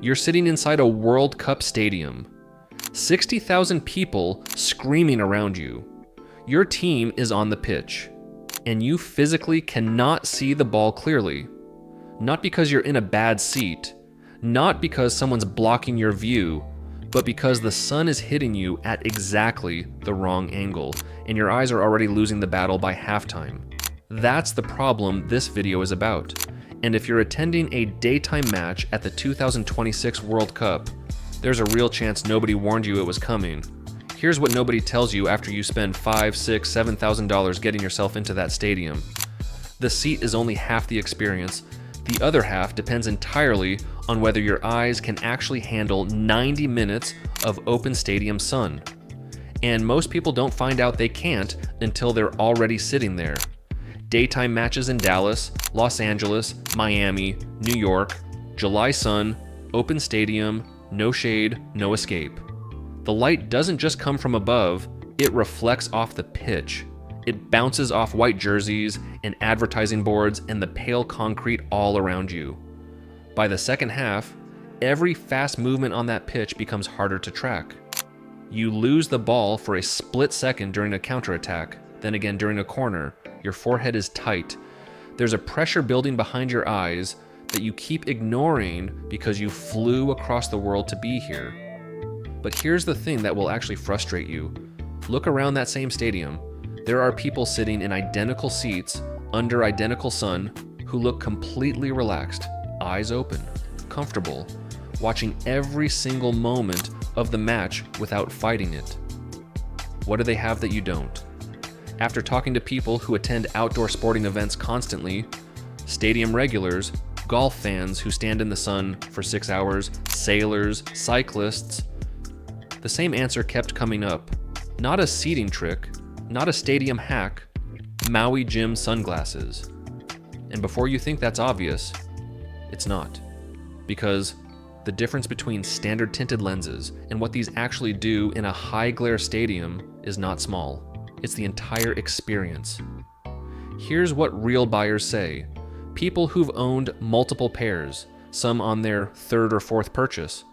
You're sitting inside a World Cup stadium. 60,000 people screaming around you. Your team is on the pitch, and you physically cannot see the ball clearly. Not because you're in a bad seat, not because someone's blocking your view, but because the sun is hitting you at exactly the wrong angle, and your eyes are already losing the battle by halftime. That's the problem this video is about. And if you're attending a daytime match at the 2026 World Cup, there's a real chance nobody warned you it was coming. Here's what nobody tells you after you spend $5,000, $6,000, $7,000 getting yourself into that stadium. The seat is only half the experience. The other half depends entirely on whether your eyes can actually handle 90 minutes of open stadium sun. And most people don't find out they can't until they're already sitting there. Daytime matches in Dallas, Los Angeles, Miami, New York, July sun, open stadium, no shade, no escape. The light doesn't just come from above, it reflects off the pitch. It bounces off white jerseys and advertising boards and the pale concrete all around you. By the second half, every fast movement on that pitch becomes harder to track. You lose the ball for a split second during a counterattack, then again during a corner. Your forehead is tight. There's a pressure building behind your eyes that you keep ignoring because you flew across the world to be here. But here's the thing that will actually frustrate you. Look around that same stadium. There are people sitting in identical seats under identical sun who look completely relaxed, eyes open, comfortable, watching every single moment of the match without fighting it. What do they have that you don't? After talking to people who attend outdoor sporting events constantly, stadium regulars, golf fans who stand in the sun for 6 hours, sailors, cyclists, the same answer kept coming up. Not a seating trick, not a stadium hack, Maui Jim sunglasses. And before you think that's obvious, it's not. Because the difference between standard tinted lenses and what these actually do in a high glare stadium is not small. It's the entire experience. Here's what real buyers say. People who've owned multiple pairs, some on their third or fourth purchase.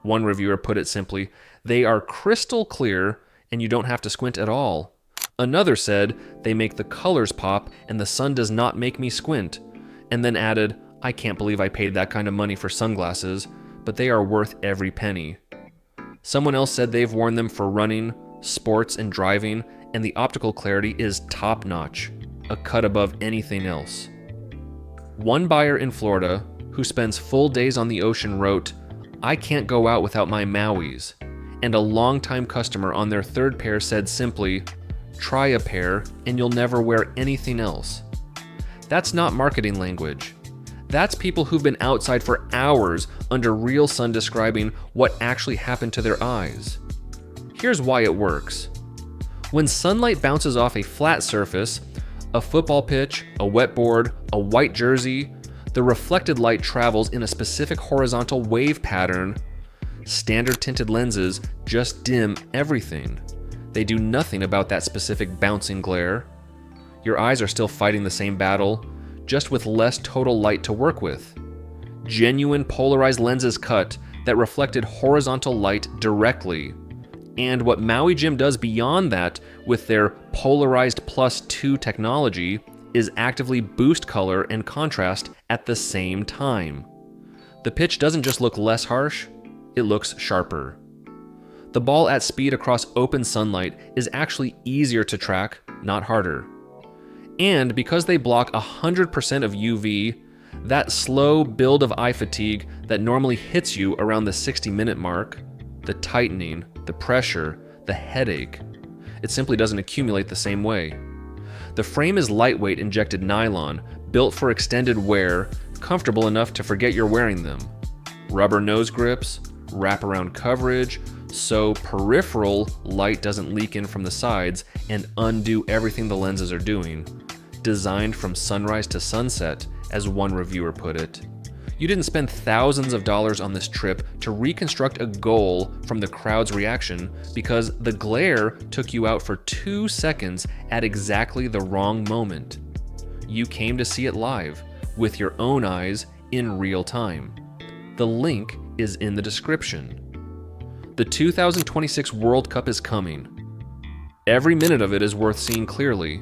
One reviewer put it simply, they are crystal clear and you don't have to squint at all. Another said, they make the colors pop and the sun does not make me squint. And then added, I can't believe I paid that kind of money for sunglasses, but they are worth every penny. Someone else said they've worn them for running, sports, and driving, and the optical clarity is top-notch, a cut above anything else. One buyer in Florida, who spends full days on the ocean, wrote, I can't go out without my Mauis. And a longtime customer on their third pair said simply, try a pair and you'll never wear anything else. That's not marketing language. That's people who've been outside for hours under real sun describing what actually happened to their eyes. Here's why it works. When sunlight bounces off a flat surface, a football pitch, a wet board, a white jersey, the reflected light travels in a specific horizontal wave pattern. Standard tinted lenses just dim everything. They do nothing about that specific bouncing glare. Your eyes are still fighting the same battle, just with less total light to work with. Genuine polarized lenses cut that reflected horizontal light directly. And what Maui Jim does beyond that with their Polarized +2 technology is actively boost color and contrast at the same time. The pitch doesn't just look less harsh, it looks sharper. The ball at speed across open sunlight is actually easier to track, not harder. And because they block 100% of UV, that slow build of eye fatigue that normally hits you around the 60-minute mark, the tightening, the pressure, the headache, it simply doesn't accumulate the same way. The frame is lightweight injected nylon, built for extended wear, comfortable enough to forget you're wearing them. Rubber nose grips, wraparound coverage, so peripheral light doesn't leak in from the sides and undo everything the lenses are doing. Designed from sunrise to sunset, as one reviewer put it. You didn't spend thousands of dollars on this trip to reconstruct a goal from the crowd's reaction because the glare took you out for 2 seconds at exactly the wrong moment. You came to see it live, with your own eyes, in real time. The link is in the description. The 2026 World Cup is coming. Every minute of it is worth seeing clearly.